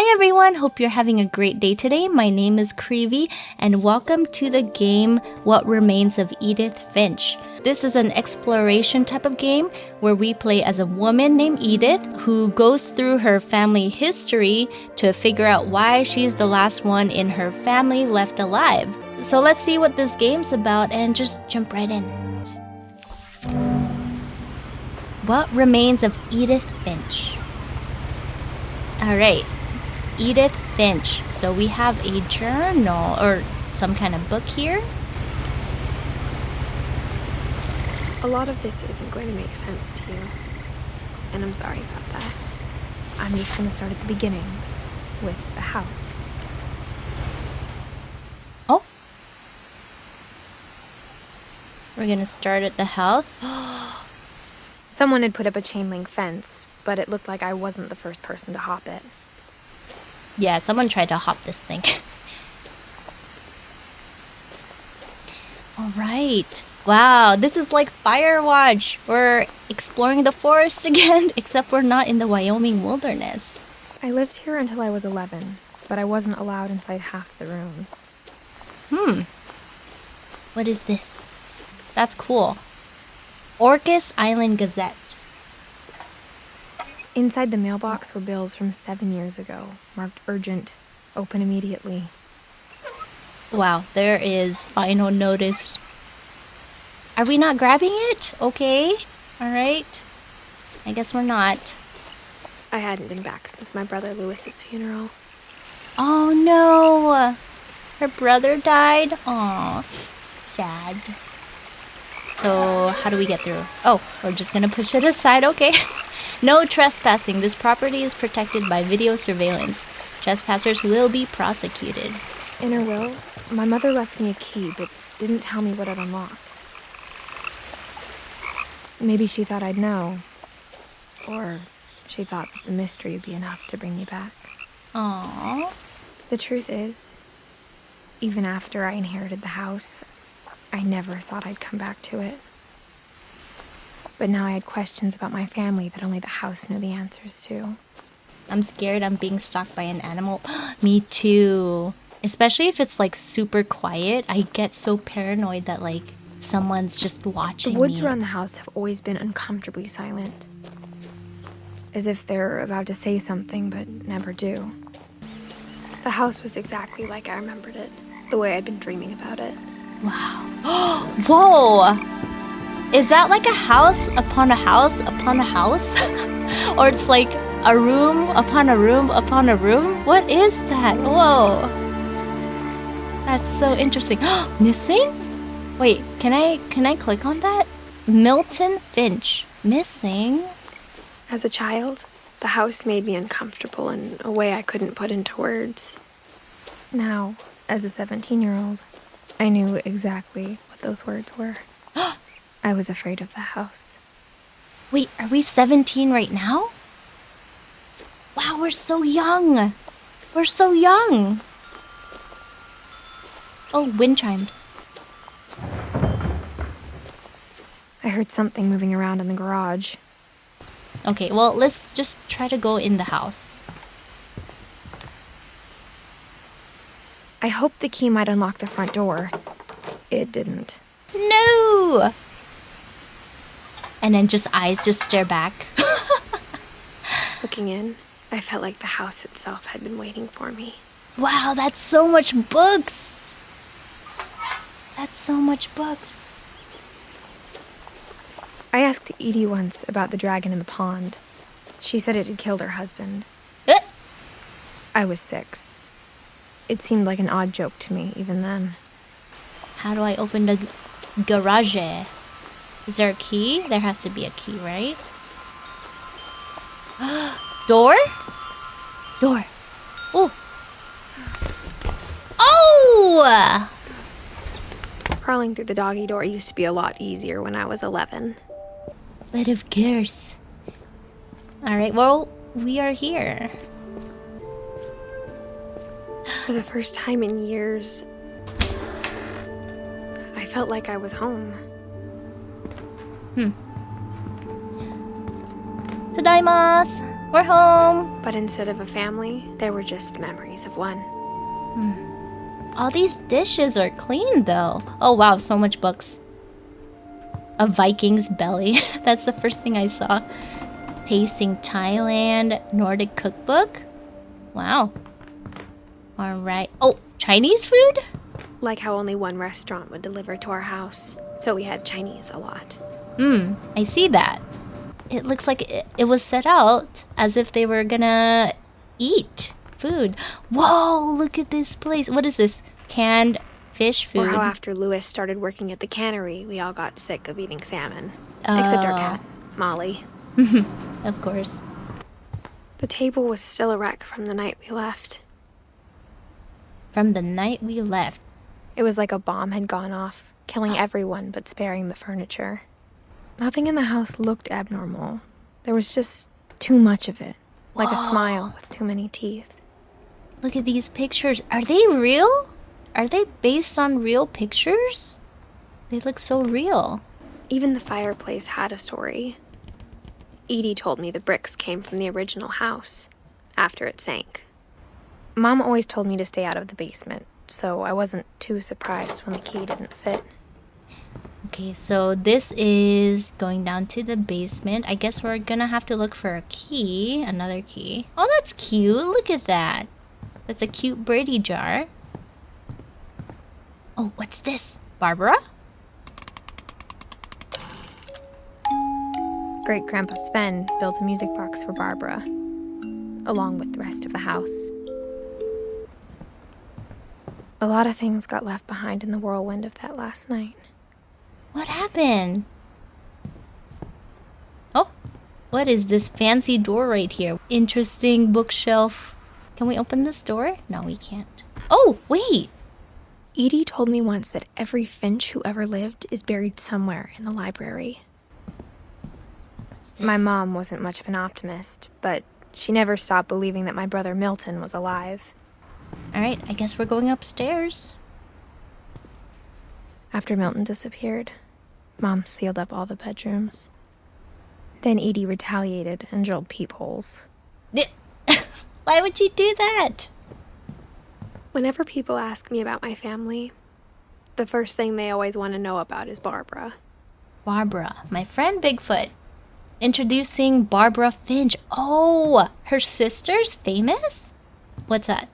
Hi everyone, hope you're having a great day today. My name is Creevy and welcome to the game What Remains of Edith Finch. This is an exploration type of game where we play as a woman named Edith who goes through her family history to figure out why she's the last one in her family left alive. So let's see what this game's about and just jump right in. What Remains of Edith Finch? Alright. Edith Finch. So we have a journal or some kind of book here. A lot of this isn't going to make sense to you, and I'm sorry about that. I'm just going to start at the beginning with the house. Oh. We're gonna start at the house. Someone had put up a chain link fence, but it looked like I wasn't the first person to hop it. Yeah, someone tried to hop this thing. Alright. Wow, this is like Firewatch. We're exploring the forest again, except we're not in the Wyoming wilderness. I lived here until I was 11, but I wasn't allowed inside half the rooms. What is this? That's cool. Orcas Island Gazette. Inside the mailbox were bills from 7 years ago, marked urgent, open immediately. Wow, there is final notice. Are we not grabbing it? Okay. Alright. I guess we're not. I hadn't been back since my brother Lewis's funeral. Oh no! Her brother died? Aw, sad. So, how do we get through? Oh, we're just gonna push it aside, okay. No trespassing. This property is protected by video surveillance. Trespassers will be prosecuted. In her will, my mother left me a key, but didn't tell me what it unlocked. Maybe she thought I'd know. Or she thought that the mystery would be enough to bring me back. Aww. The truth is, even after I inherited the house, I never thought I'd come back to it. But now I had questions about my family that only the house knew the answers to. I'm scared I'm being stalked by an animal. Me too. Especially if it's like super quiet. I get so paranoid that like someone's just watching me. The woods around the house have always been uncomfortably silent. As if they're about to say something but never do. The house was exactly like I remembered it. The way I'd been dreaming about it. Wow. Whoa! Is that like a house upon a house upon a house? Or it's like a room upon a room upon a room? What is that? Whoa. That's so interesting. Missing? Wait, can I click on that? Milton Finch. Missing? As a child, the house made me uncomfortable in a way I couldn't put into words. Now, as a 17-year-old, I knew exactly what those words were. I was afraid of the house. Wait, are we 17 right now? Wow, we're so young. We're so young. Oh, wind chimes. I heard something moving around in the garage. Okay, well, let's just try to go in the house. I hoped the key might unlock the front door. It didn't. No! And then just eyes just stare back. Looking in, I felt like the house itself had been waiting for me. Wow, that's so much books! That's so much books. I asked Edie once about the dragon in the pond. She said it had killed her husband. I was 6. It seemed like an odd joke to me, even then. How do I open the garage? Is there a key? There has to be a key, right? Door? Door. Oh! Oh! Crawling through the doggy door used to be a lot easier when I was 11. But of course. Alright, well, we are here. For the first time in years, I felt like I was home. Tadaimasu! We're home. But instead of a family, there were just memories of one. All these dishes are clean though. Oh wow, so much books. A Viking's belly. That's the first thing I saw. Tasting Thailand Nordic cookbook. Wow. All right. Oh, Chinese food? Like how only one restaurant would deliver to our house, so we had Chinese a lot. I see that. It looks like it was set out as if they were gonna eat food. Whoa, look at this place. What is this? Canned fish food. Or how after Louis started working at the cannery, we all got sick of eating salmon. Except our cat, Molly. Of course. The table was still a wreck from the night we left. From the night we left. It was like a bomb had gone off, killing everyone but sparing the furniture. Nothing in the house looked abnormal. There was just too much of it. Like a smile with too many teeth. Look at these pictures. Are they real? Are they based on real pictures? They look so real. Even the fireplace had a story. Edie told me the bricks came from the original house, after it sank. Mom always told me to stay out of the basement, so I wasn't too surprised when the key didn't fit. Okay, so this is going down to the basement. I guess we're gonna have to look for a key, another key. Oh, that's cute. Look at that. That's a cute Brady jar. Oh, what's this? Barbara? Great-Grandpa Sven built a music box for Barbara, along with the rest of the house. A lot of things got left behind in the whirlwind of that last night. What happened? Oh, what is this fancy door right here? Interesting bookshelf. Can we open this door? No, we can't. Oh, wait. Edie told me once that every Finch who ever lived is buried somewhere in the library. My mom wasn't much of an optimist, but she never stopped believing that my brother Milton was alive. All right, I guess we're going upstairs. After Milton disappeared, Mom sealed up all the bedrooms. Then Edie retaliated and drilled peepholes. Why would you do that? Whenever people ask me about my family, the first thing they always want to know about is Barbara. Barbara, my friend Bigfoot. Introducing Barbara Finch. Oh, her sister's famous? What's that?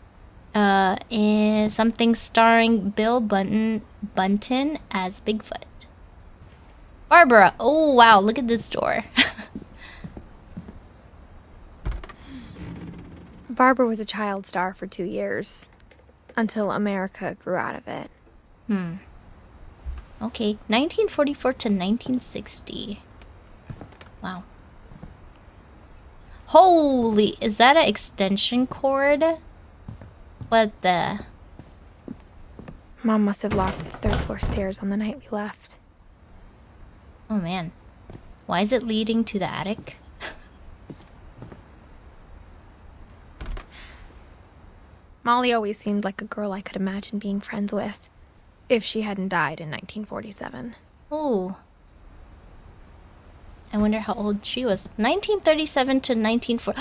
Is something starring Bill Bunton as Bigfoot. Barbara. Oh, wow. Look at this door. Barbara was a child star for 2 years, until America grew out of it. Okay, 1944 to 1960. Wow. Holy, is that an extension cord? What the? Mom must have locked the third floor stairs on the night we left. Oh man. Why is it leading to the attic? Molly always seemed like a girl I could imagine being friends with, if she hadn't died in 1947. Oh. I wonder how old she was. 1937 to 1940.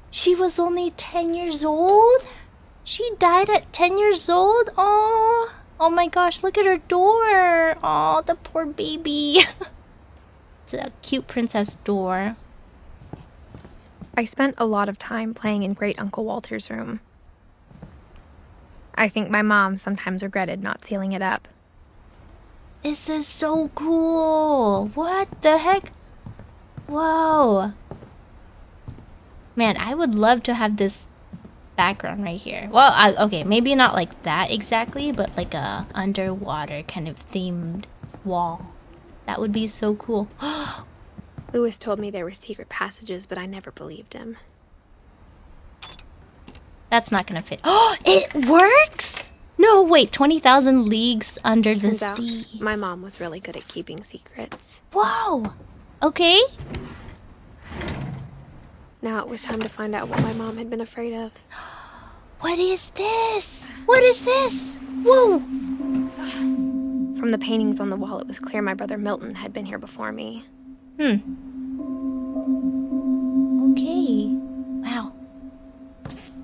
She was only 10 years old? She died at 10 years old? Oh, oh my gosh, look at her door. Oh, the poor baby. It's a cute princess door. I spent a lot of time playing in Great Uncle Walter's room. I think my mom sometimes regretted not sealing it up. This is so cool. What the heck? Whoa. Man, I would love to have this background right here. Well, okay, maybe not like that exactly, but like a underwater kind of themed wall. That would be so cool. Louis told me there were secret passages, but I never believed him. That's not gonna fit. Oh, it works? No, wait, 20,000 leagues under the Turns out, sea. my mom was really good at keeping secrets. Whoa. Okay. Now it was time to find out what my mom had been afraid of. What is this? What is this? Whoa. From the paintings on the wall, it was clear my brother Milton had been here before me. Okay.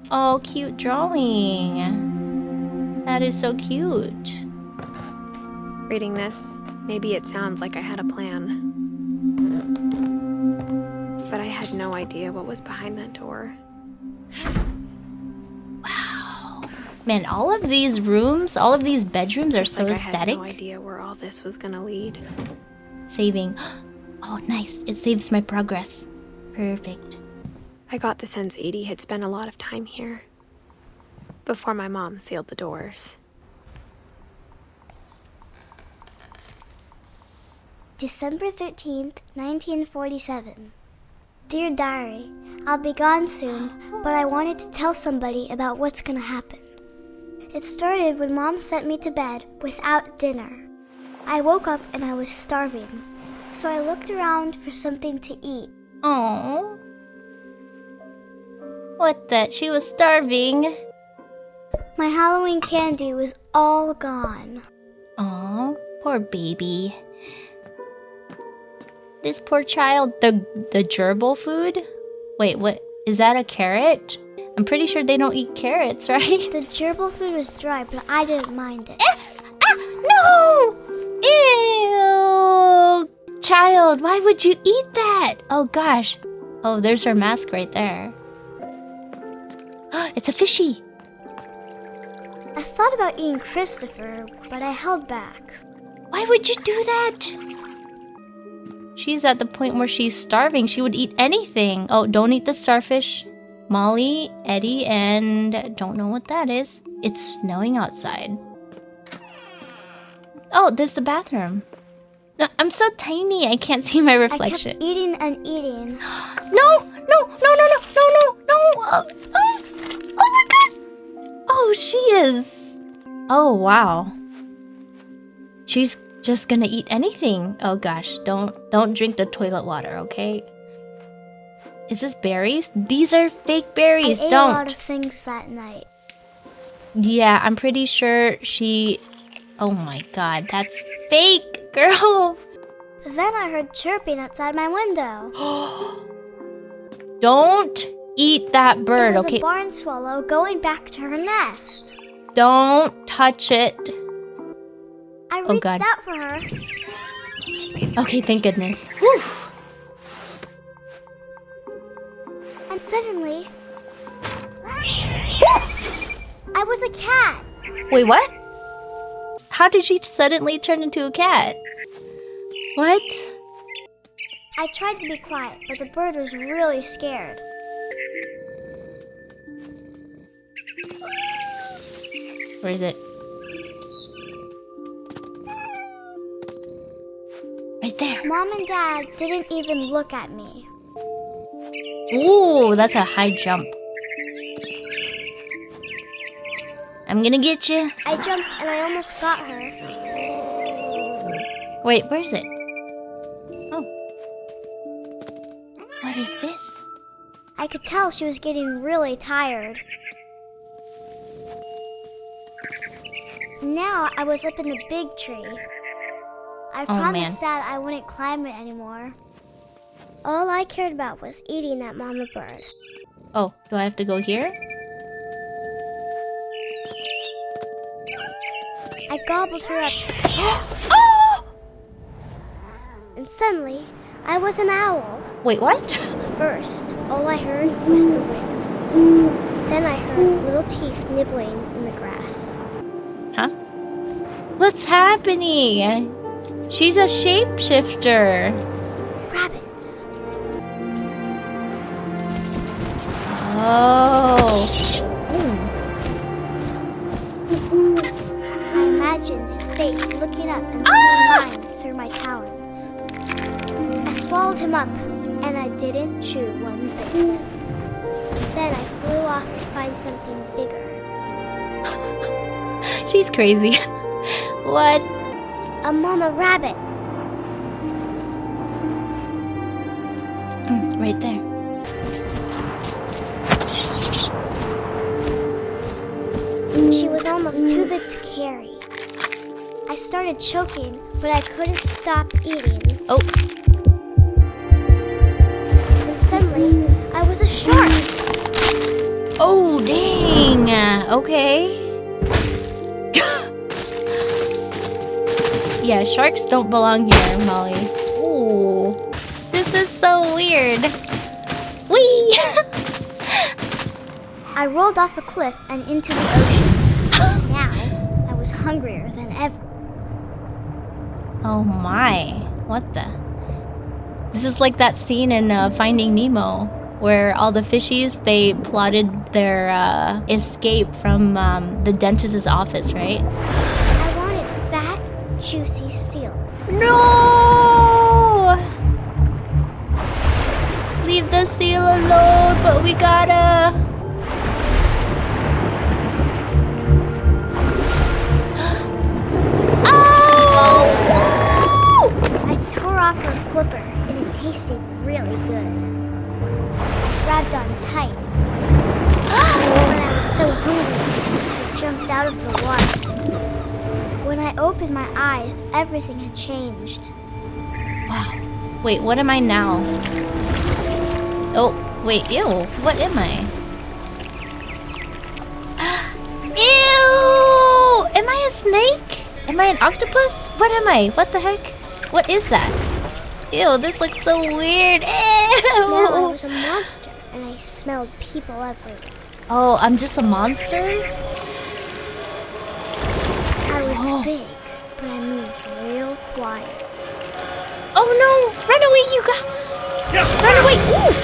Oh, cute drawing. That is so cute. Reading this, maybe it sounds like I had a plan. But I had no idea what was behind that door. Wow. Man, all of these rooms, all of these bedrooms are so aesthetic. I had no idea where all this was gonna lead. Saving. Oh, nice. It saves my progress. Perfect. I got the sense Edie had spent a lot of time here. Before my mom sealed the doors. December 13th, 1947. Dear Diary, I'll be gone soon, but I wanted to tell somebody about what's gonna happen. It started when Mom sent me to bed without dinner. I woke up and I was starving, so I looked around for something to eat. Oh. What the? She was starving. My Halloween candy was all gone. Oh, poor baby. This poor child. The gerbil food? Wait, what? Is that a carrot? I'm pretty sure they don't eat carrots, right? The gerbil food was dry, but I didn't mind it. No! Ew! Child, why would you eat that? Oh gosh. Oh, there's her mask right there. It's a fishy. I thought about eating Christopher, but I held back. Why would you do that? She's at the point where she's starving. She would eat anything. Oh, don't eat the starfish. Molly, Eddie, and don't know what that is. It's snowing outside. Oh, there's the bathroom. I'm so tiny. I can't see my reflection. I kept eating and eating. No! Oh my god! Oh, she is. Oh, wow. She's just gonna eat anything. Oh gosh, don't drink the toilet water, okay? Is this berries? These are fake berries. I ate Don't. a lot of things that night. Yeah, I'm pretty sure she... Oh my god, that's fake, girl. Then I heard chirping outside my window. Don't eat that bird, It was okay? a barn swallow going back to her nest. Don't touch it. I Oh, reached God. out for her. Okay, thank goodness. Whew. And suddenly... I was a cat. Wait, what? How did she suddenly turn into a cat? What? I tried to be quiet, but the bird was really scared. Where is it? Right there. Mom and Dad didn't even look at me. Ooh, that's a high jump. I'm gonna get you. I jumped and I almost got her. Wait, where is it? Oh. What is this? I could tell she was getting really tired. Now I was up in the big tree. I promised Dad I wouldn't climb it anymore. All I cared about was eating that mama bird. Oh, do I have to go here? I gobbled her up. Oh! And suddenly, I was an owl. Wait, what? First, all I heard was the wind. Then I heard little teeth nibbling in the grass. Huh? What's happening? She's a shapeshifter. Rabbits. Oh. I imagined his face looking up and seeing mine through my talons. I swallowed him up, and I didn't chew one bit. Then I flew off to find something bigger. She's crazy. What? A mama rabbit. Right there. She was almost too big to carry. I started choking, but I couldn't stop eating. Oh. And suddenly, I was a shark. Oh, damn. Okay. Yeah, sharks don't belong here, Molly. Ooh. This is so weird. Whee! I rolled off a cliff and into the ocean. Now, I was hungrier than ever. Oh my. What the? This is like that scene in Finding Nemo, where all the fishies, they plotted their escape from the dentist's office, right? I wanted fat, juicy seals. No! Leave the seal alone, but we gotta... I tore off her flipper, and it tasted really good. I grabbed on tight. When I was so hungry, I jumped out of the water. When I opened my eyes, everything had changed. Wow. Wait, what am I now? Oh, wait, ew. What am I? Ew! Am I a snake? Am I an octopus? What am I? What the heck? What is that? Ew, this looks so weird. Ew! Now I was a monster, and I smelled people everywhere. Oh, I'm just a monster? I was big, but I moved real quiet. Oh no! Run away, Yuga! Run away! Ooh!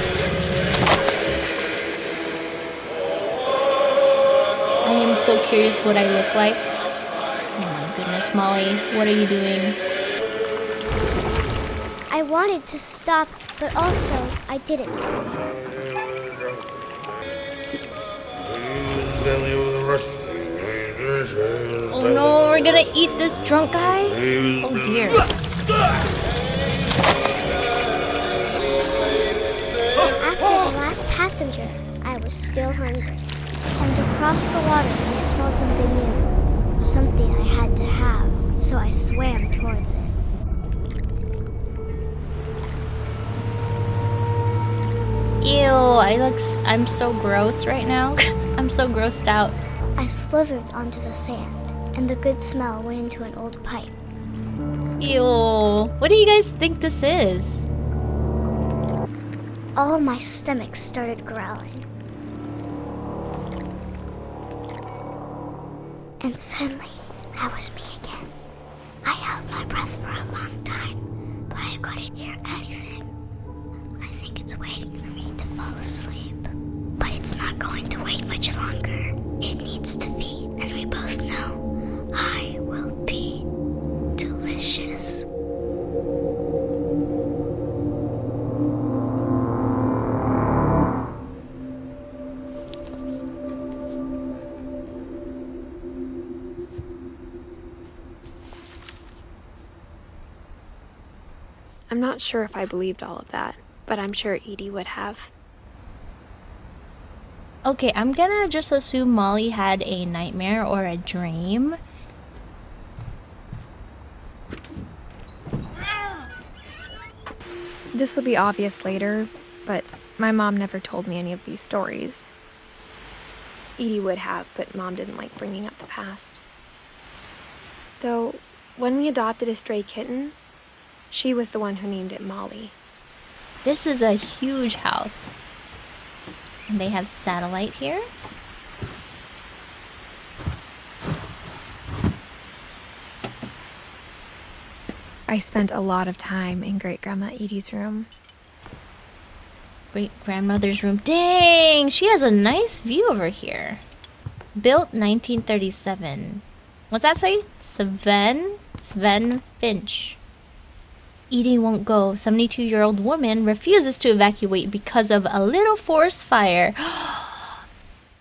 I am so curious what I look like. Oh my goodness, Molly, what are you doing? I wanted to stop, but also I didn't. Oh no, we're gonna eat this drunk guy? Oh dear. After the last passenger, I was still hungry. And across the water, I smelled something new. Something I had to have, so I swam towards it. Ew, I'm so gross right now. I'm so grossed out. I slithered onto the sand, and the good smell went into an old pipe. Ew, what do you guys think this is? All my stomach started growling. And suddenly, I was me again. I held my breath for a long time, but I couldn't hear anything. I think it's waiting for me to fall asleep. But it's not going to wait much longer. It needs to feed, and we both know I will be delicious. I'm not sure if I believed all of that, but I'm sure Edie would have. Okay, I'm gonna just assume Molly had a nightmare or a dream. This will be obvious later, but my mom never told me any of these stories. Edie would have, but Mom didn't like bringing up the past. Though, when we adopted a stray kitten, she was the one who named it Molly. This is a huge house. And they have satellite here. I spent a lot of time in Great-Grandma Edie's room. Great-grandmother's room. Dang! She has a nice view over here. Built 1937. What's that say? Sven Finch. Edie won't go. 72-year-old woman refuses to evacuate because of a little forest fire.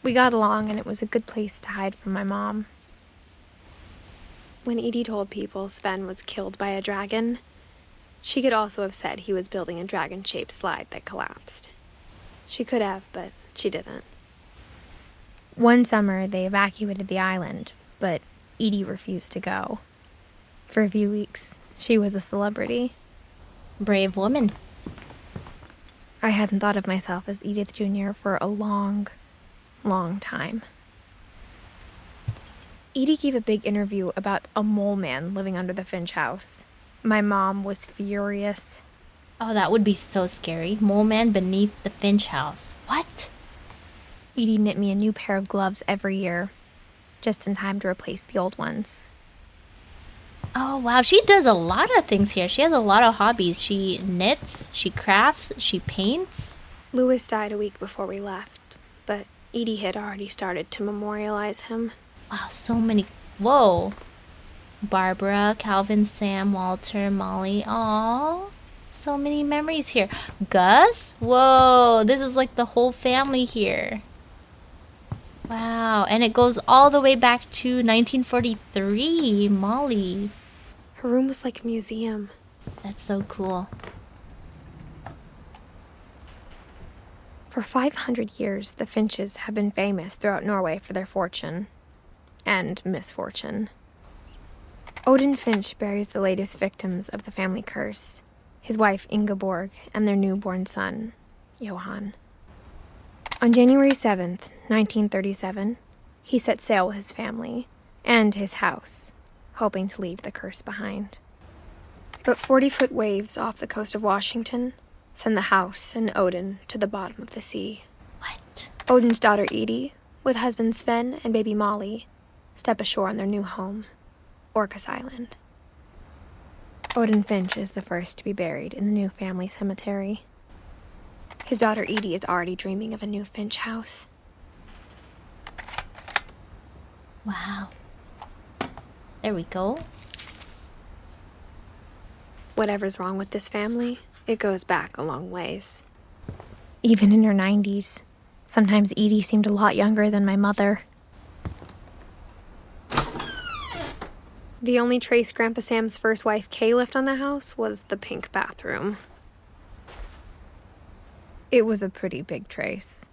We got along, and it was a good place to hide from my mom. When Edie told people Sven was killed by a dragon, she could also have said he was building a dragon-shaped slide that collapsed. She could have, but she didn't. One summer, they evacuated the island, but Edie refused to go. For a few weeks, she was a celebrity. Brave woman. I hadn't thought of myself as Edith Jr. for a long, long time. Edie gave a big interview about a mole man living under the Finch house. My mom was furious. Oh, that would be so scary. Mole man beneath the Finch house. What? Edie knit me a new pair of gloves every year, just in time to replace the old ones. Oh, wow. She does a lot of things here. She has a lot of hobbies. She knits, she crafts, she paints. Louis died a week before we left, but Edie had already started to memorialize him. Wow, so many. Whoa. Barbara, Calvin, Sam, Walter, Molly. Aw. So many memories here. Gus? Whoa. This is like the whole family here. Wow. And it goes all the way back to 1943. Molly. Her room was like a museum. That's so cool. For 500 years, the Finches have been famous throughout Norway for their fortune. And misfortune. Odin Finch buries the latest victims of the family curse, his wife Ingeborg and their newborn son, Johan. On January 7th, 1937, he set sail with his family and his house, hoping to leave the curse behind. But 40-foot waves off the coast of Washington send the house and Odin to the bottom of the sea. What? Odin's daughter Edie, with husband Sven and baby Molly, step ashore on their new home, Orcas Island. Odin Finch is the first to be buried in the new family cemetery. His daughter Edie is already dreaming of a new Finch house. Wow. There we go. Whatever's wrong with this family, it goes back a long ways. Even in her 90s, sometimes Edie seemed a lot younger than my mother. The only trace Grandpa Sam's first wife Kay left on the house was the pink bathroom. It was a pretty big trace.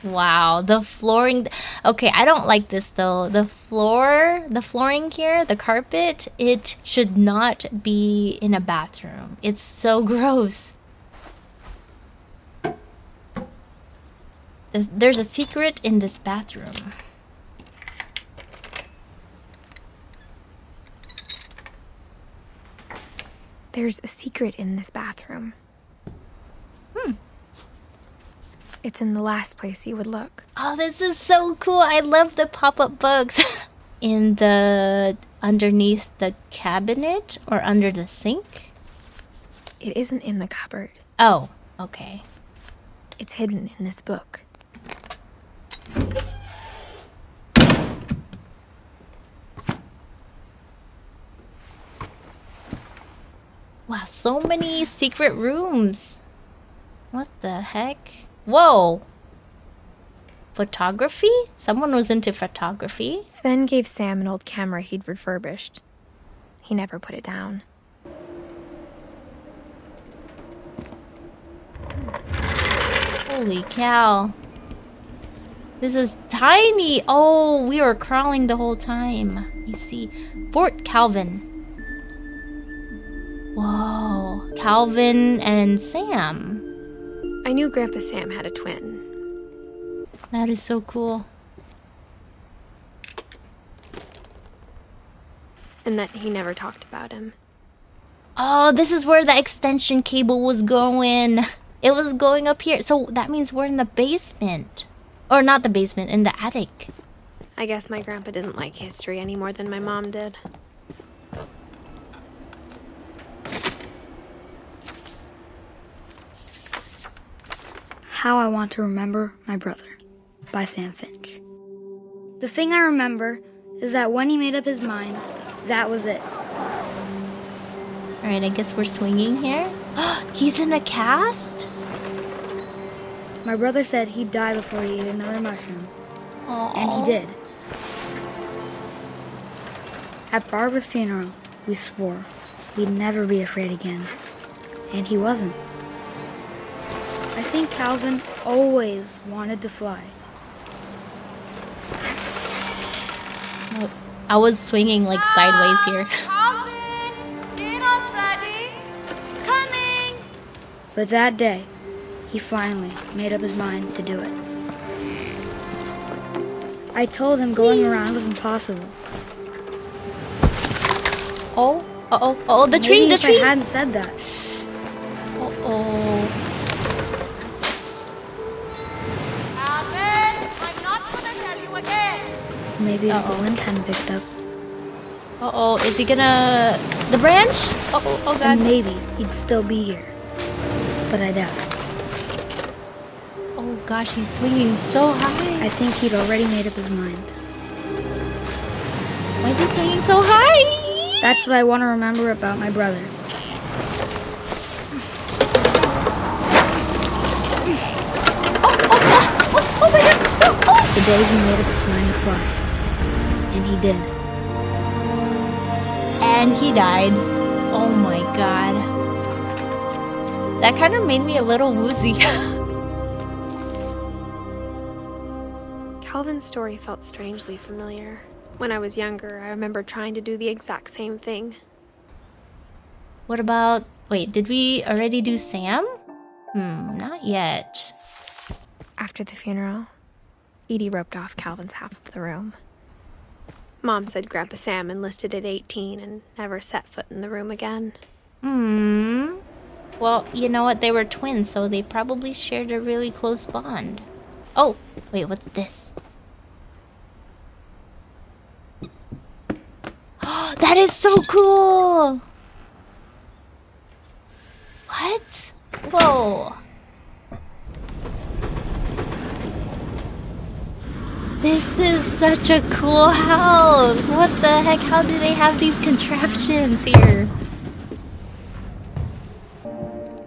Wow, the flooring. Okay, I don't like this though. The flooring here, the carpet, it should not be in a bathroom. It's so gross. There's a secret in this bathroom. There's a secret in this bathroom. It's in the last place you would look. Oh, this is so cool. I love the pop-up books. Underneath the cabinet or under the sink? It isn't in the cupboard. Oh, okay. It's hidden in this book. Wow, so many secret rooms. What the heck? Whoa! Photography? Someone was into photography? Sven gave Sam an old camera he'd refurbished. He never put it down. Holy cow. This is tiny! Oh, we were crawling the whole time. Let me see. Fort Calvin. Whoa. Calvin and Sam. I knew Grandpa Sam had a twin. That is so cool. And that he never talked about him. Oh, this is where the extension cable was going. It was going up here. So that means we're in the basement. Or not the basement, in the attic. I guess my grandpa didn't like history any more than my mom did. How I Want to Remember My Brother by Sam Finch. The thing I remember is that when he made up his mind, that was it. Alright, I guess we're swinging here. He's in a cast? My brother said he'd die before he ate another mushroom. Aww. And he did. At Barbara's funeral, we swore we'd never be afraid again. And he wasn't. I think Calvin always wanted to fly. I was swinging like sideways here. Calvin, dinner's ready. Coming. But that day, he finally made up his mind to do it. I told him going around was impossible. Oh, the Maybe tree, the if tree. I hadn't said that. Uh-oh. Alvin, I'm not gonna tell you again. Maybe if the wind hadn't picked up. Uh-oh, is he gonna... The branch? Oh God. And maybe he'd still be here. But I doubt it. Oh gosh, he's swinging so high. I think he'd already made up his mind. Why is he swinging so high? That's what I want to remember about my brother. Oh my God. Oh. The day he made up his mind to fly. And he did. And he died. Oh my God. That kind of made me a little woozy. Calvin's story felt strangely familiar. When I was younger, I remember trying to do the exact same thing. What about... Wait, did we already do Sam? Not yet. After the funeral, Edie roped off Calvin's half of the room. Mom said Grandpa Sam enlisted at 18 and never set foot in the room again. Well, you know what? They were twins, so they probably shared a really close bond. Oh, wait, what's this? Oh, that is so cool! What? Whoa. This is such a cool house! What the heck? How do they have these contraptions here?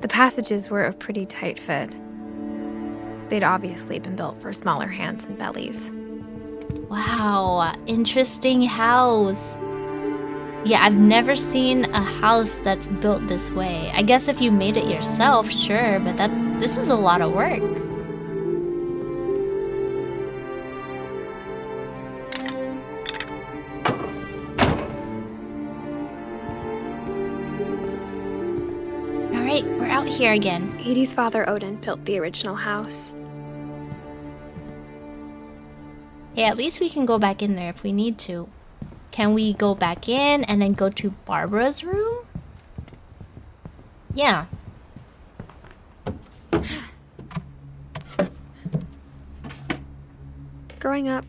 The passages were a pretty tight fit. They'd obviously been built for smaller hands and bellies. Wow, interesting house. Yeah, I've never seen a house that's built this way. I guess if you made it yourself, sure, but this is a lot of work. Alright, we're out here again. Edie's father, Odin, built the original house. Hey, at least we can go back in there if we need to. Can we go back in and then go to Barbara's room? Yeah. Growing up,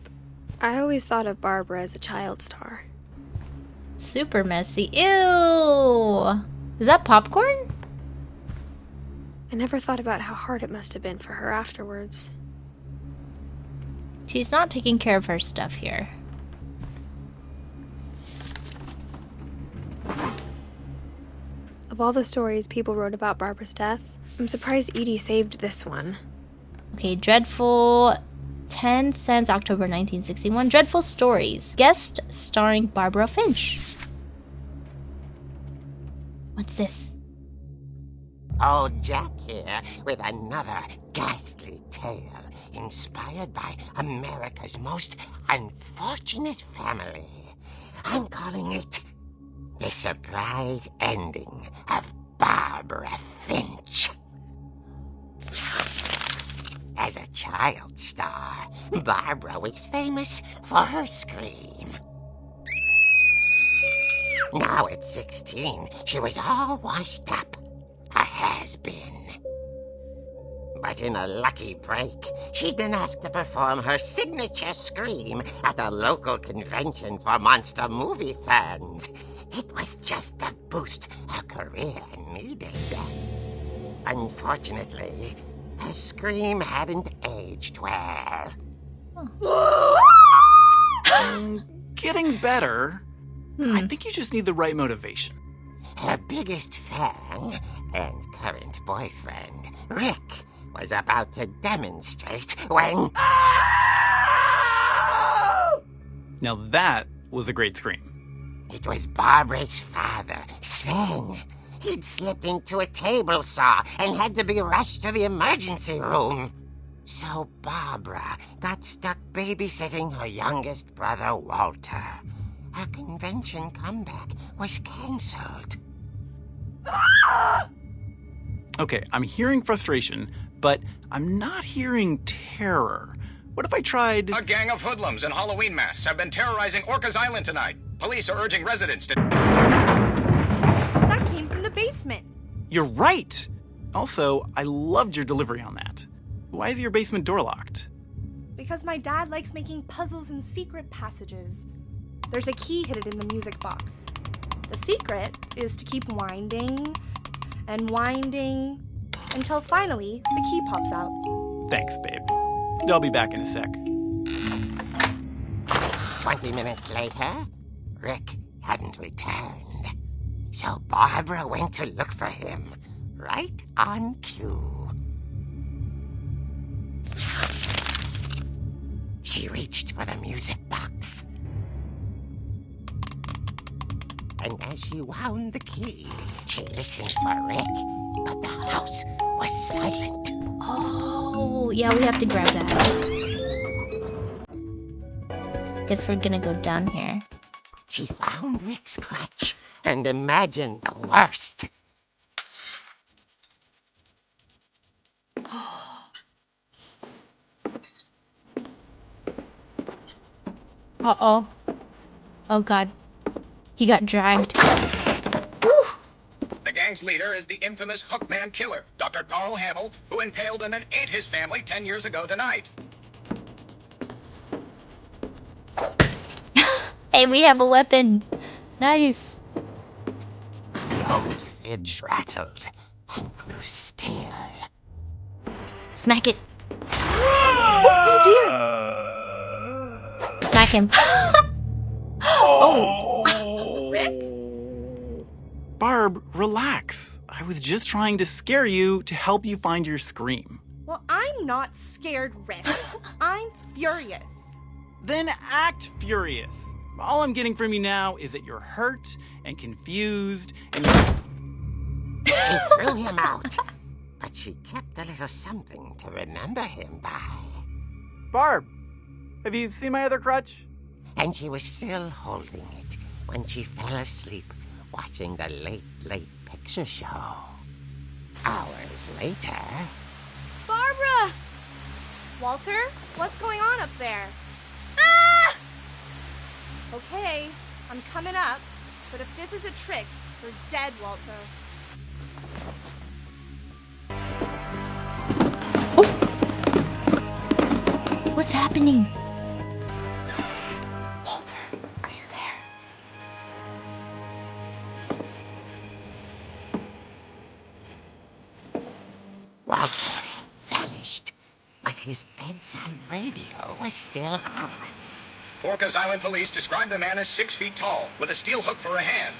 I always thought of Barbara as a child star. Super messy. Ew! Is that popcorn? I never thought about how hard it must have been for her afterwards. She's not taking care of her stuff here. Of all the stories people wrote about Barbara's death, I'm surprised Edie saved this one. Okay, Dreadful 10 cents, October 1961. Dreadful Stories. Guest starring Barbara Finch. What's this? Old Jack here with another ghastly tale inspired by America's most unfortunate family. I'm calling it The Surprise Ending of Barbara Finch. As a child star, Barbara was famous for her scream. Now at 16, she was all washed up. A has-been. But in a lucky break, she'd been asked to perform her signature scream at a local convention for monster movie fans. It was just the boost her career needed. Unfortunately, her scream hadn't aged well. Getting better. I think you just need the right motivation. Her biggest fan and current boyfriend, Rick, was about to demonstrate when... Now that was a great scream. It was Barbara's father, Sven. He'd slipped into a table saw and had to be rushed to the emergency room. So Barbara got stuck babysitting her youngest brother, Walter. Her convention comeback was cancelled. Okay, I'm hearing frustration, but I'm not hearing terror. What if I tried... A gang of hoodlums in Halloween masks have been terrorizing Orcas Island tonight. Police are urging residents to... That came from the basement. You're right! Also, I loved your delivery on that. Why is your basement door locked? Because my dad likes making puzzles and secret passages. There's a key hidden in the music box. The secret is to keep winding and winding until finally the key pops out. Thanks, babe. I'll be back in a sec. 20 minutes later, Rick hadn't returned. So Barbara went to look for him, right on cue. She reached for the music box. And as she wound the key, she listened for Rick, but the house was silent. Oh, yeah, we have to grab that. Guess we're gonna go down here. She found Rick's crutch and imagined the worst. Uh-oh. Oh, God. He got dragged. The gang's leader is the infamous Hookman killer, Dr. Carl Hamill, who impaled and then ate his family 10 years ago tonight. Hey, we have a weapon. Nice. The old fridge rattled and grew still. Smack it. Oh, dear. Smack him. Oh. Rick? Barb, relax. I was just trying to scare you to help you find your scream. Well, I'm not scared, Rick. I'm furious. Then act furious. All I'm getting from you now is that you're hurt and confused and She threw him out, but she kept a little something to remember him by. Barb, have you seen my other crutch? And she was still holding it when she fell asleep watching the late picture show. Hours later... Barbara! Walter, what's going on up there? Ah! Okay, I'm coming up, but if this is a trick, you're dead, Walter. What's happening? Walter, are you there? Walter vanished, but his bedside radio was still on. Orcas Island police describe the man as 6 feet tall, with a steel hook for a hand.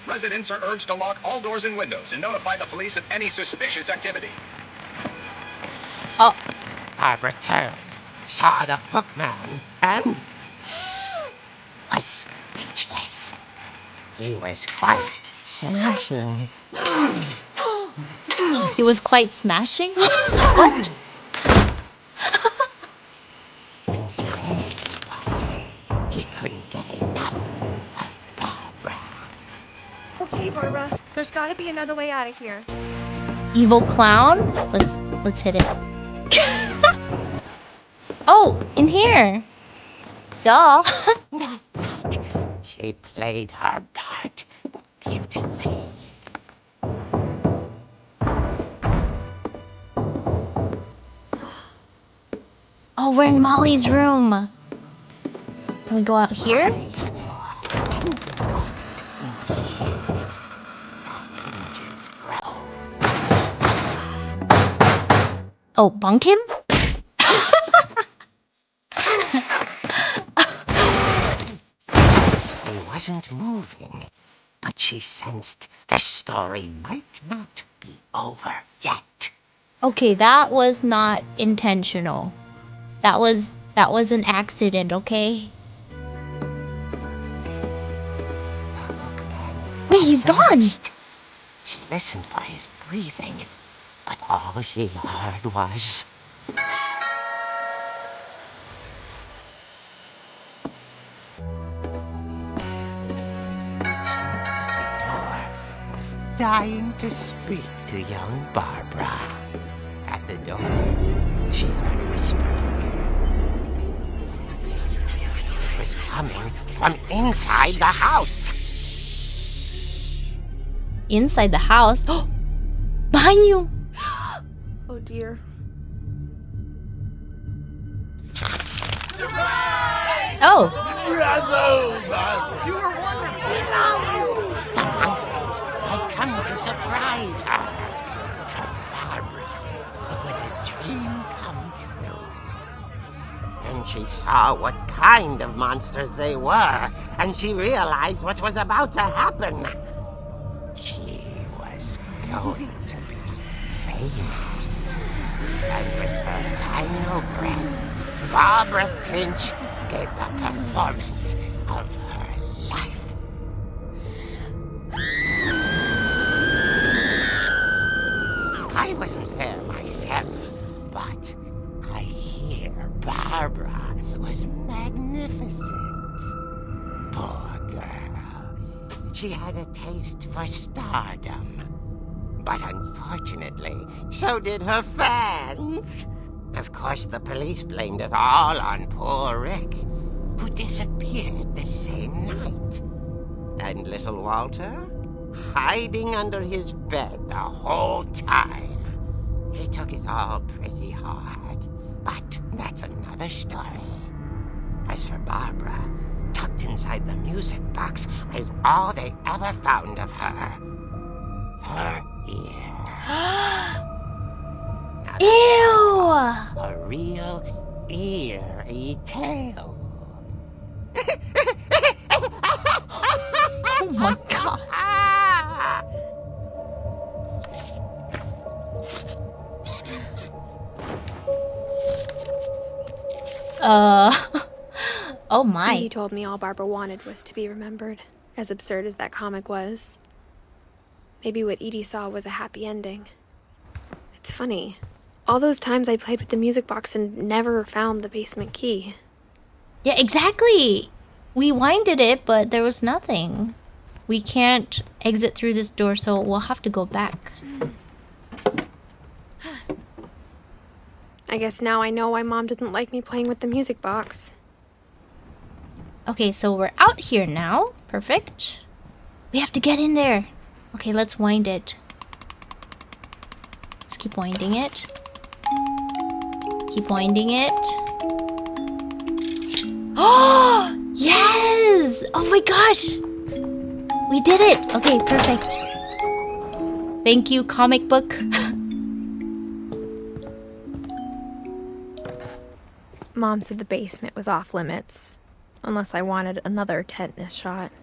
Residents are urged to lock all doors and windows and notify the police of any suspicious activity. Oh. Barbara turned, saw the hook man, and... was speechless. He was quite smashing. He was quite smashing? What? He couldn't get enough of Barbara. Okay, Barbara, there's gotta be another way out of here. Evil clown? Let's hit it. Oh, in here. Duh. She played her part beautifully. Oh, we're in Molly's room. Can we go out here? Oh, bunk him? He wasn't moving, but she sensed the story might not be over yet. Okay, that was not intentional. That was an accident, okay? Wait, he's gone! She listened for his breathing, but all she heard was... The door was dying to speak to young Barbara. At the door, she heard whispering. was coming from inside the house. Inside the house? Behind you! Oh dear. Oh! You were wonderful. The monsters had come to surprise her. For Barbara, it was a dream come true. Then she saw what kind of monsters they were, and she realized what was about to happen. She was going to be famous. And with her final breath, Barbara Finch gave the performance of her life. I wasn't there myself, but I hear Barbara was magnificent. Poor girl. She had a taste for stardom. But unfortunately, so did her fans. Of course, the police blamed it all on poor Rick, who disappeared the same night. And little Walter, hiding under his bed the whole time. He took it all pretty hard, but that's another story. As for Barbara, tucked inside the music box is all they ever found of her. Her ear. Ew! A real eerie tale. Oh my god. Oh my. He told me all Barbara wanted was to be remembered, as absurd as that comic was. Maybe what Edie saw was a happy ending. It's funny. All those times I played with the music box and never found the basement key. Yeah, exactly. We winded it, but there was nothing. We can't exit through this door, so we'll have to go back. I guess now I know why Mom didn't like me playing with the music box. Okay, so we're out here now. Perfect. We have to get in there. Okay, let's wind it. Let's keep winding it. Keep winding it. Oh! Yes! Oh my gosh! We did it! Okay, perfect. Thank you, comic book. Mom said the basement was off limits, unless I wanted another tetanus shot.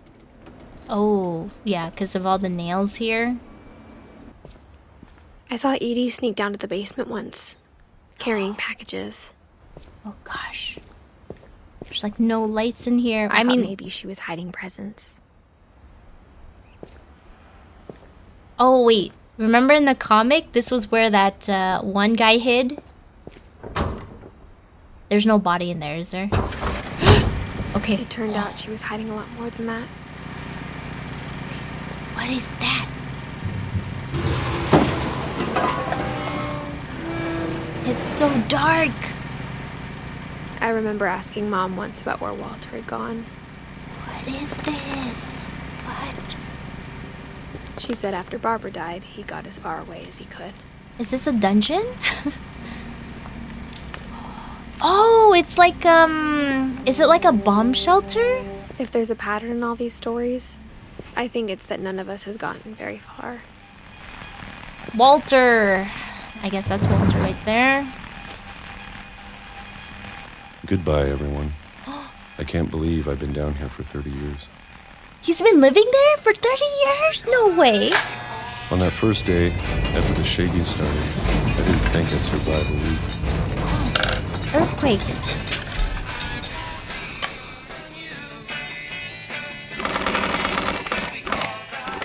Oh, yeah, because of all the nails here. I saw Edie sneak down to the basement once, carrying packages. Oh gosh. There's like no lights in here. I mean, thought maybe she was hiding presents. oh wait. Remember in the comic, this was where that one guy hid? There's no body in there, is there? Okay. It turned out she was hiding a lot more than that. What is that? It's so dark. I remember asking Mom once about where Walter had gone. What is this? What? She said after Barbara died, he got as far away as he could. Is this a dungeon? Oh, it's like, is it like a bomb shelter? If there's a pattern in all these stories, I think it's that none of us has gotten very far. Walter. I guess that's Walter right there. Goodbye, everyone. I can't believe I've been down here for 30 years. He's been living there for 30 years? No way. On that first day, after the shaking started, I didn't think I'd survive a week. Earthquake.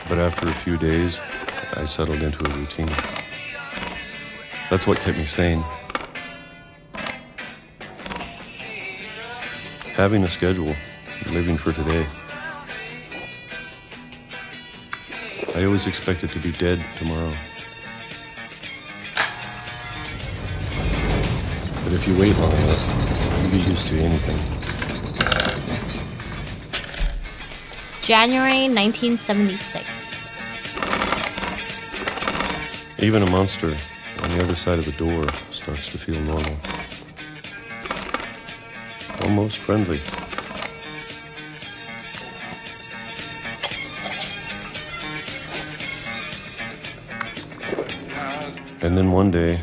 But after a few days, I settled into a routine. That's what kept me sane. Having a schedule, living for today. I always expected to be dead tomorrow. But if you wait long enough, you get used to anything. January 1976. Even a monster on the other side of the door starts to feel normal. Almost friendly. And then one day,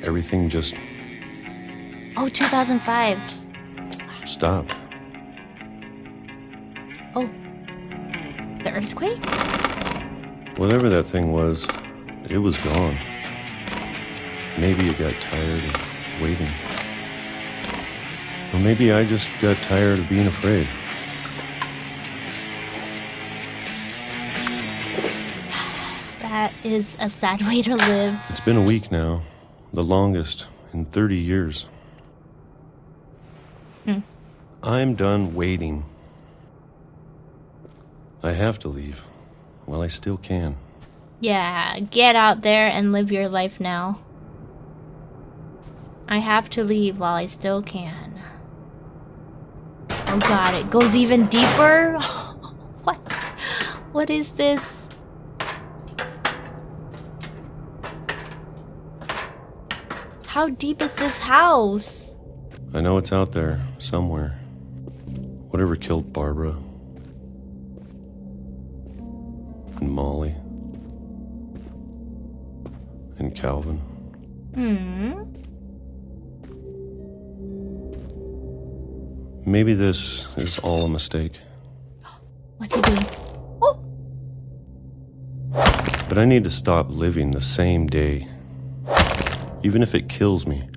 everything just Oh, 2005. stopped. Oh. The earthquake? Whatever that thing was, it was gone. Maybe it got tired of waiting. Or maybe I just got tired of being afraid. That is a sad way to live. It's been a week now, the longest in 30 years. I'm done waiting. I have to leave while I still can. Yeah, get out there and live your life now. I have to leave while I still can. Oh god, it goes even deeper? What? What is this? How deep is this house? I know it's out there, somewhere. Whatever killed Barbara. And Molly. And Calvin. Maybe this is all a mistake. What's he doing? Oh! But I need to stop living the same day. Even if it kills me.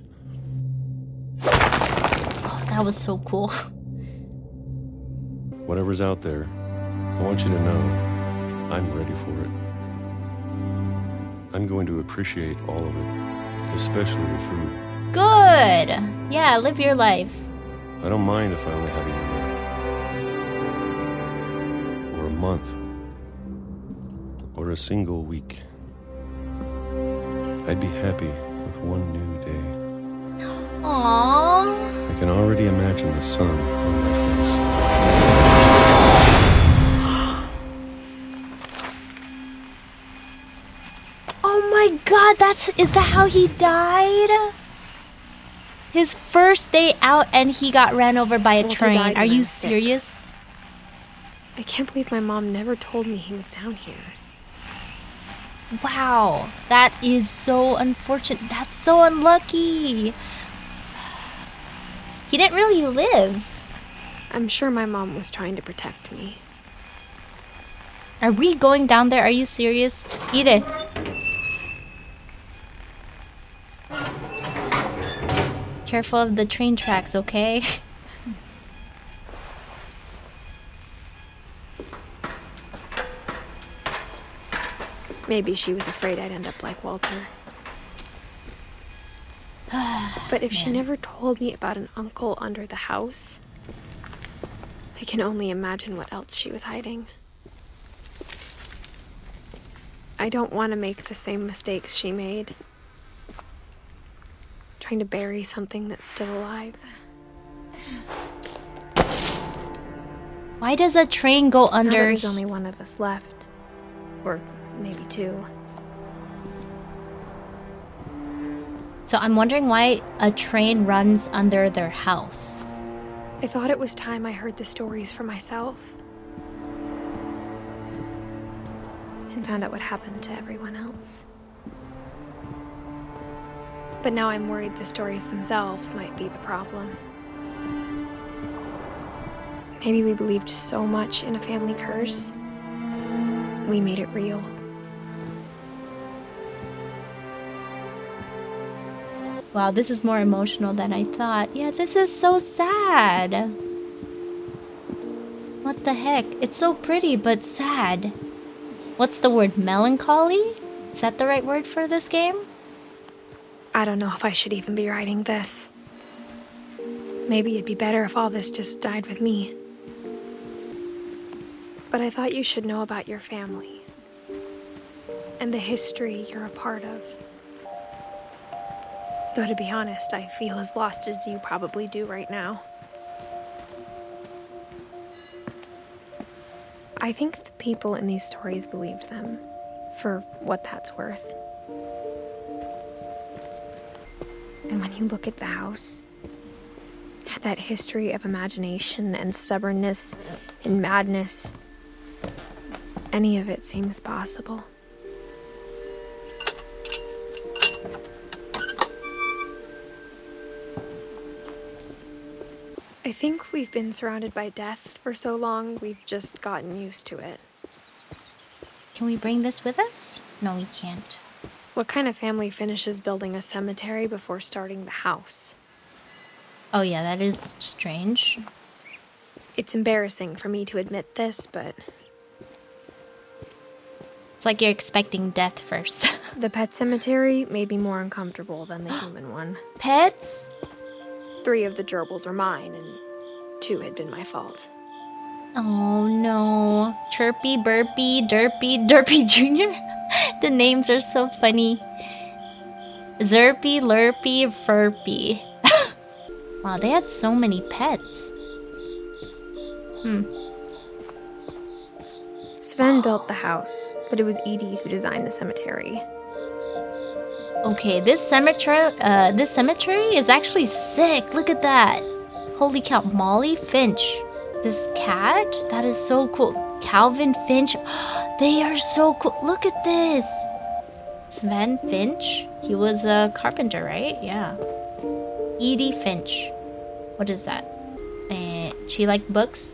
Oh, that was so cool. Whatever's out there, I want you to know I'm ready for it. I'm going to appreciate all of it, especially the food. Good! Yeah, live your life. I don't mind if I only have a year. Or a month. Or a single week. I'd be happy with one new day. Aww. I can already imagine the sun on my face. Oh my god, is that how he died? His first day out and he got ran over by a Walter train. died Are when I you was 6. serious? I can't believe my mom never told me he was down here. Wow, that is so unfortunate. That's so unlucky. He didn't really live. I'm sure my mom was trying to protect me. Are we going down there? Are you serious? Edith. Careful of the train tracks, okay? Maybe she was afraid I'd end up like Walter. But if she never told me about an uncle under the house, I can only imagine what else she was hiding. I don't want to make the same mistakes she made. Trying to bury something that's still alive. Why does a train go Now that under? there's only one of us left. Or maybe 2. So I'm wondering why a train runs under their house. I thought it was time I heard the stories for myself. And found out what happened to everyone else. But now I'm worried the stories themselves might be the problem. Maybe we believed so much in a family curse, we made it real. Wow, this is more emotional than I thought. Yeah, this is so sad. What the heck? It's so pretty, but sad. What's the word? Melancholy? Is that the right word for this game? I don't know if I should even be writing this. Maybe it'd be better if all this just died with me. But I thought you should know about your family. And the history you're a part of. Though to be honest, I feel as lost as you probably do right now. I think the people in these stories believed them, for what that's worth. And when you look at the house, that history of imagination and stubbornness and madness, any of it seems possible. I think we've been surrounded by death for so long, we've just gotten used to it. Can we bring this with us? No, we can't. What kind of family finishes building a cemetery before starting the house? Oh yeah, that is strange. It's embarrassing for me to admit this, but It's like you're expecting death first. the pet cemetery made me more uncomfortable than the human one. Pets? 3 of the gerbils are mine, and 2 had been my fault. Oh no. Chirpy, Burpy, Derpy, Derpy Jr. The names are so funny. Zerpy, Lurpy, Furpy. Wow, they had so many pets. Sven built the house, but it was Edie who designed the cemetery. Okay, this cemetery is actually sick. Look at that. Holy cow, Molly Finch. This cat, that is so cool. Calvin Finch, they are so cool. Look at this. Sven Finch, he was a carpenter, right? Yeah. Edie Finch. What is that? She liked books.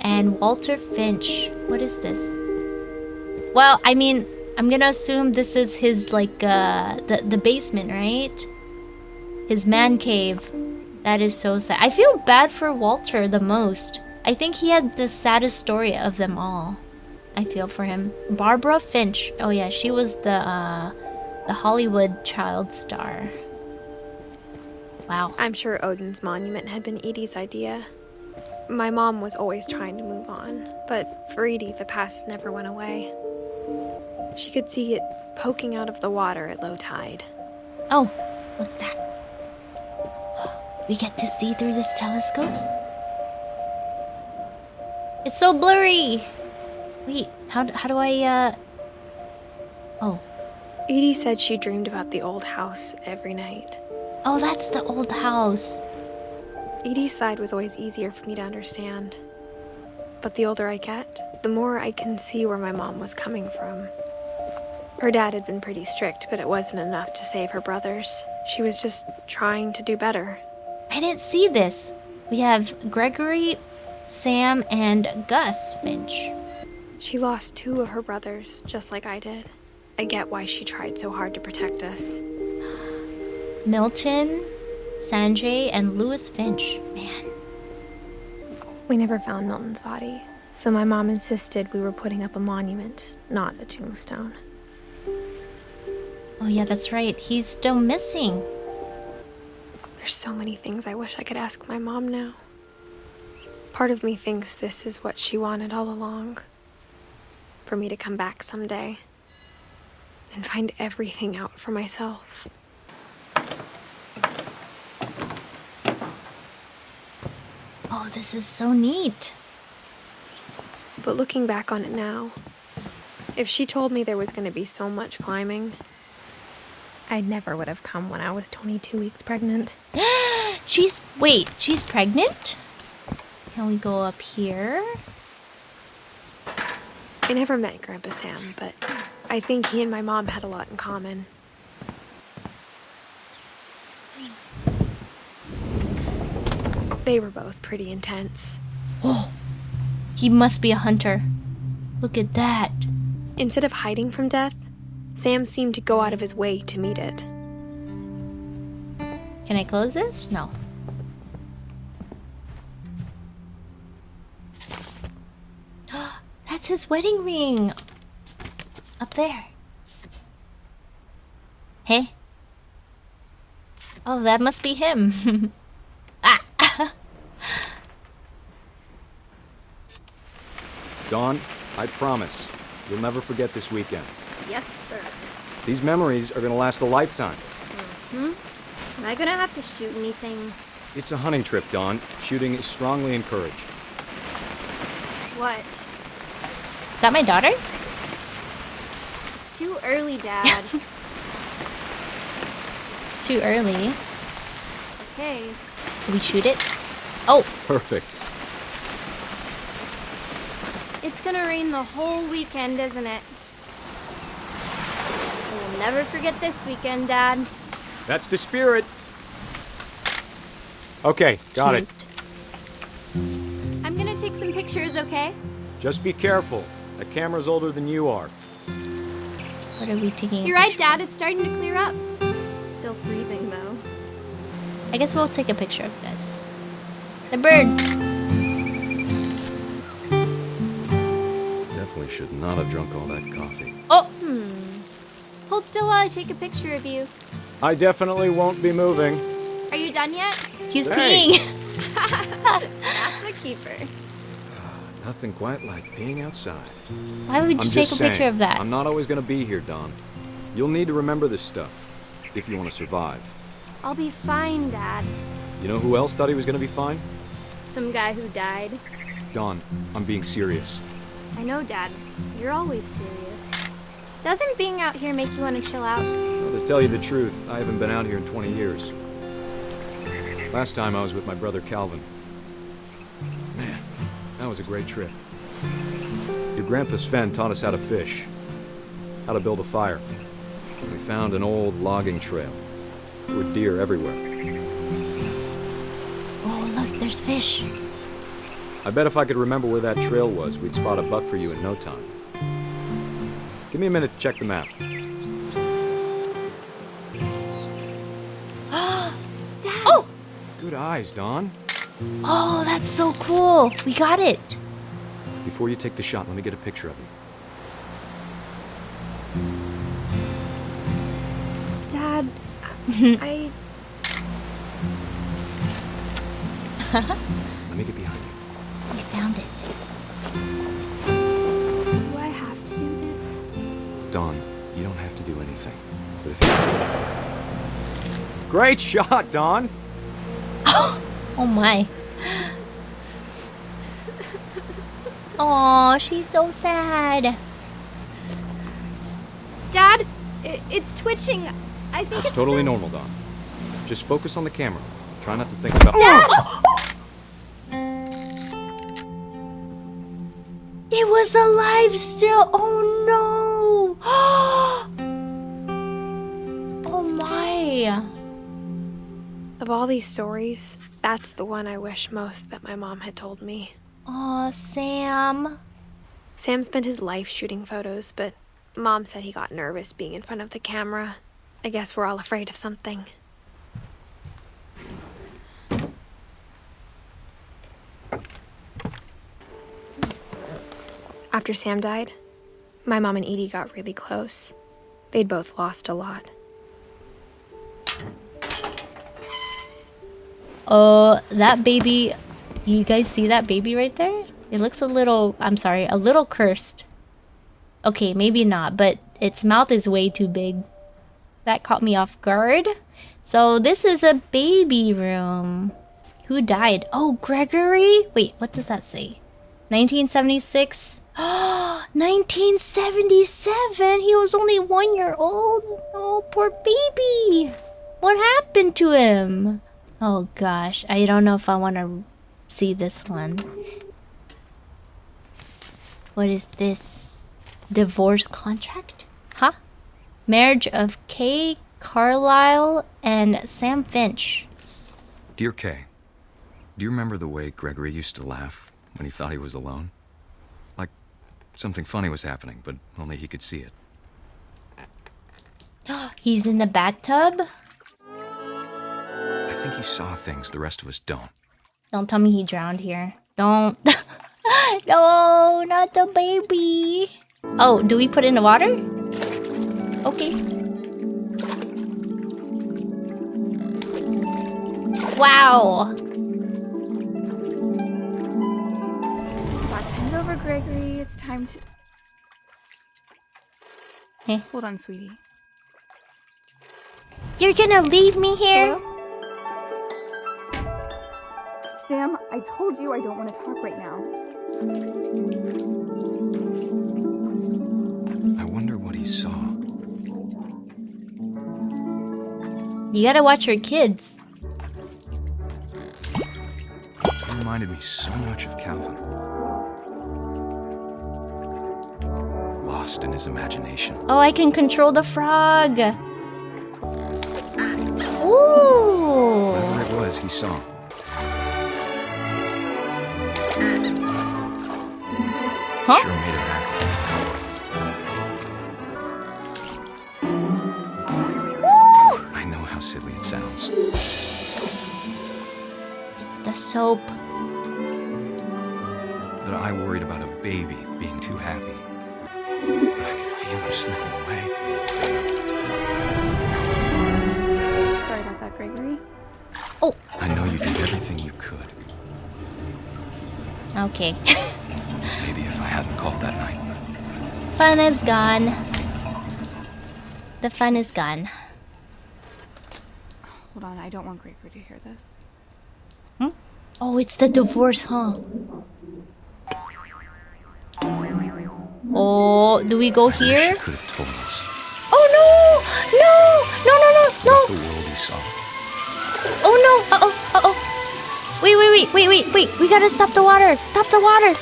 And Walter Finch. What is this? Well, I mean, I'm gonna assume this is his, like, the basement, right? His man cave. That is so sad. I feel bad for Walter the most. I think he had the saddest story of them all. I feel for him. Barbara Finch. Oh yeah, she was the Hollywood child star. Wow. I'm sure Odin's monument had been Edie's idea. My mom was always trying to move on, but for Edie, the past never went away. She could see it poking out of the water at low tide. Oh, what's that? We get to see through this telescope? It's so blurry! Wait, how do I, Oh. Edie said she dreamed about the old house every night. Oh, that's the old house. Edie's side was always easier for me to understand. But the older I get, the more I can see where my mom was coming from. Her dad had been pretty strict, but it wasn't enough to save her brothers. She was just trying to do better. I didn't see this. We have Gregory, Sam, and Gus Finch. She lost 2 of her brothers, just like I did. I get why she tried so hard to protect us. Milton, Sanjay, and Louis Finch. Man. We never found Milton's body, so my mom insisted we were putting up a monument, not a tombstone. Oh yeah, that's right. He's still missing. There's so many things I wish I could ask my mom now. Part of me thinks this is what she wanted all along. For me to come back someday and find everything out for myself. Oh, this is so neat. But looking back on it now, if she told me there was going to be so much climbing, I never would have come when I was 22 weeks pregnant. She's pregnant? Can we go up here? I never met Grandpa Sam, but I think he and my mom had a lot in common. They were both pretty intense. Oh, he must be a hunter. Look at that. Instead of hiding from death, Sam seemed to go out of his way to meet it. Can I close this? No. That's his wedding ring. Up there. Hey. Oh, that must be him. Ah. Dawn, I promise, you'll never forget this weekend. Yes, sir. These memories are gonna last a lifetime. Am I gonna have to shoot anything? It's a hunting trip, Dawn. Shooting is strongly encouraged. What? Is that my daughter? It's too early, Dad. It's too early. Okay. Do we shoot it? Oh! Perfect. It's gonna rain the whole weekend, isn't it? We'll never forget this weekend, Dad. That's the spirit. Okay, got it. I'm gonna take some pictures, okay? Just be careful. That camera's older than you are. What are we taking? You're right, Dad. It's starting to clear up. Still freezing, though. I guess we'll take a picture of this. The birds! Definitely should not have drunk all that coffee. Oh! Hold still while I take a picture of you. I definitely won't be moving. Are you done yet? He's Hey. peeing! That's a keeper. Nothing quite like being outside. Why would you I'm take just a picture saying, of that? I'm not always gonna be here, Dawn. You'll need to remember this stuff if you want to survive. I'll be fine, Dad. You know who else thought he was gonna be fine? Some guy who died. Dawn, I'm being serious. I know, Dad. You're always serious. Doesn't being out here make you want to chill out? Well, to tell you the truth, I haven't been out here in 20 years. Last time I was with my brother Calvin. Man, that was a great trip. Your grandpa Sven taught us how to fish, how to build a fire. We found an old logging trail. There were deer everywhere. Oh, look, there's fish. I bet if I could remember where that trail was, we'd spot a buck for you in no time. Give me a minute to check the map. Dad! Oh! Good eyes, Dawn. Oh, that's so cool. We got it. Before you take the shot, let me get a picture of you. Dad, I... Let me get behind you. We found it. Do I have to do this? Dawn, you don't have to do anything. But if you... Great shot, Dawn! Oh my. Oh, she's so sad. Dad, it's twitching. I think That's it's totally sick. normal, Dawn. Just focus on the camera. Try not to think about... Dad! It was alive still. Oh no. Oh my. Of all these stories, that's the one I wish most that my mom had told me. Oh, Sam. Sam spent his life shooting photos, but Mom said he got nervous being in front of the camera. I guess we're all afraid of something. After Sam died, my mom and Edie got really close. They'd both lost a lot. That baby, you guys see that baby right there? It looks a little cursed. Okay, maybe not, but its mouth is way too big. That caught me off guard. So this is a baby room. Who died? Oh, Gregory? Wait, what does that say? 1976? 1977! He was only 1 year old. Oh, poor baby. What happened to him? Oh gosh, I don't know if I want to see this one. What is this? Divorce contract? Huh? Marriage of Kay Carlisle and Sam Finch. Dear Kay, do you remember the way Gregory used to laugh when he thought he was alone? Like something funny was happening, but only he could see it. He's in the bathtub? I think he saw things the rest of us don't. Don't tell me he drowned here. Don't. No, not the baby. Oh, do we put it in the water? Okay. Wow. Bath time's over, Gregory. It's time to... Hey. Hold on, sweetie. You're gonna leave me here? Sam, I told you I don't want to talk right now. I wonder what he saw. You gotta watch your kids. He reminded me so much of Calvin. Lost in his imagination. Oh, I can control the frog. Ooh. Whatever it was he saw. Huh? Sure made it happen. I know how silly it sounds. It's the soap. That I worried about a baby being too happy. But I could feel him slipping away. Sorry about that, Gregory. Oh. I know you did everything you could. Okay. Maybe if I hadn't called that night. Fun is gone. The fun is gone. Hold on, I don't want Gregory to hear this. Hmm? Oh, it's the divorce, huh? Oh, do we go here? Could have told us. Oh no! No! The world he saw. Oh no! Uh-oh! Wait! We gotta stop the water! Stop the water!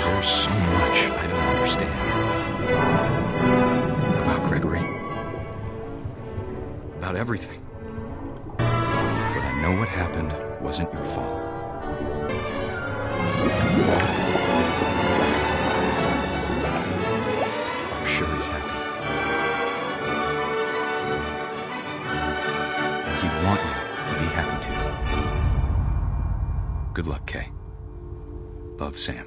There's so much I don't understand. About Gregory. About everything. But I know what happened wasn't your fault. I'm sure he's happy. And he'd want you to be happy too. Good luck, Kay. Love, Sam.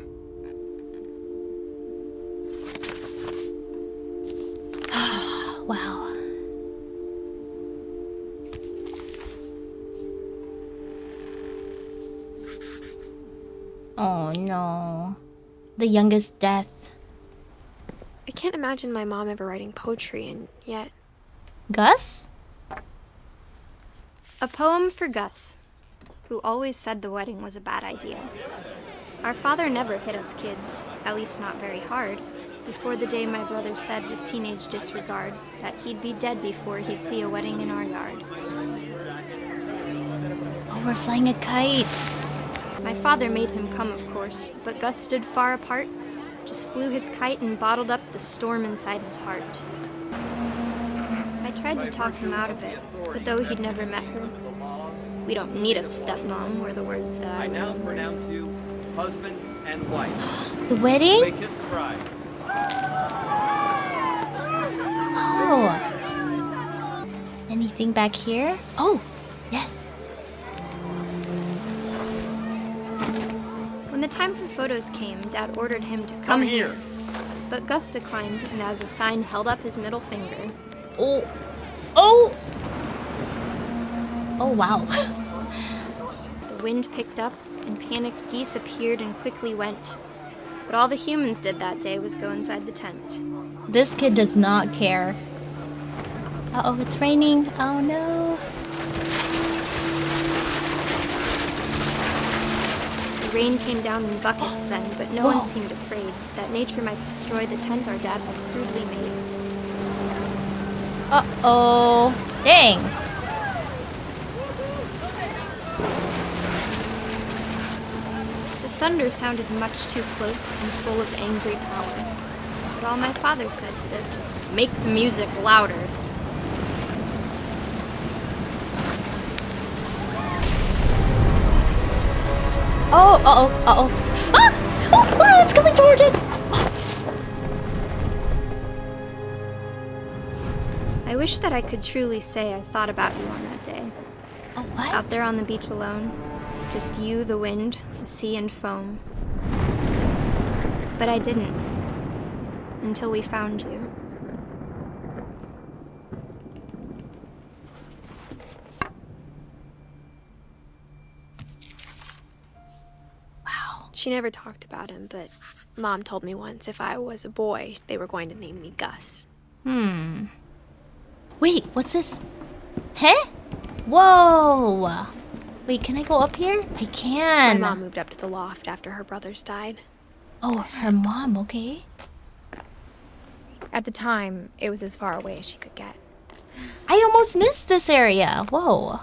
Wow. Oh no. The youngest death. I can't imagine my mom ever writing poetry, and yet... Gus? A poem for Gus, who always said the wedding was a bad idea. Our father never hit us kids, at least not very hard, before the day my brother said with teenage disregard that he'd be dead before he'd see a wedding in our yard. Oh, we're flying a kite. My father made him come, of course, but Gus stood far apart, just flew his kite and bottled up the storm inside his heart. I tried to talk him out of it, but though he'd never met her, "We don't need a stepmom," were the words that I now pronounce you husband and wife. The wedding? Make his bride. Oh. Anything back here? Oh, yes. When the time for photos came, Dad ordered him to come here. But Gus declined and as a sign held up his middle finger. Oh, wow. The wind picked up and panicked geese appeared and quickly went. But all the humans did that day was go inside the tent. This kid does not care. Uh-oh, it's raining. Oh no. The rain came down in buckets then, but no one seemed afraid that nature might destroy the tent our dad had crudely made. Uh-oh. Dang. The thunder sounded much too close and full of angry power. But all my father said to this was, "Make the music louder." Oh, uh-oh. Ah! Oh, it's coming towards us! I wish that I could truly say I thought about you on that day. Oh, what? Out there on the beach alone. Just you, the wind, the sea, and foam. But I didn't. Until we found you. Wow. She never talked about him, but Mom told me once if I was a boy, they were going to name me Gus. Wait, what's this? Huh? Whoa! Wait, can I go up here? I can. My mom moved up to the loft after her brothers died. Oh, her mom, okay. At the time, it was as far away as she could get. I almost missed this area. Whoa.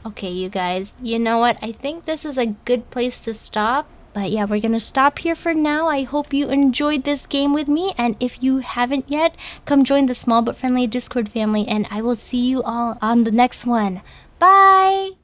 Okay, you guys, you know what? I think this is a good place to stop. But yeah, we're gonna stop here for now. I hope you enjoyed this game with me. And if you haven't yet, come join the small but friendly Discord family. And I will see you all on the next one. Bye!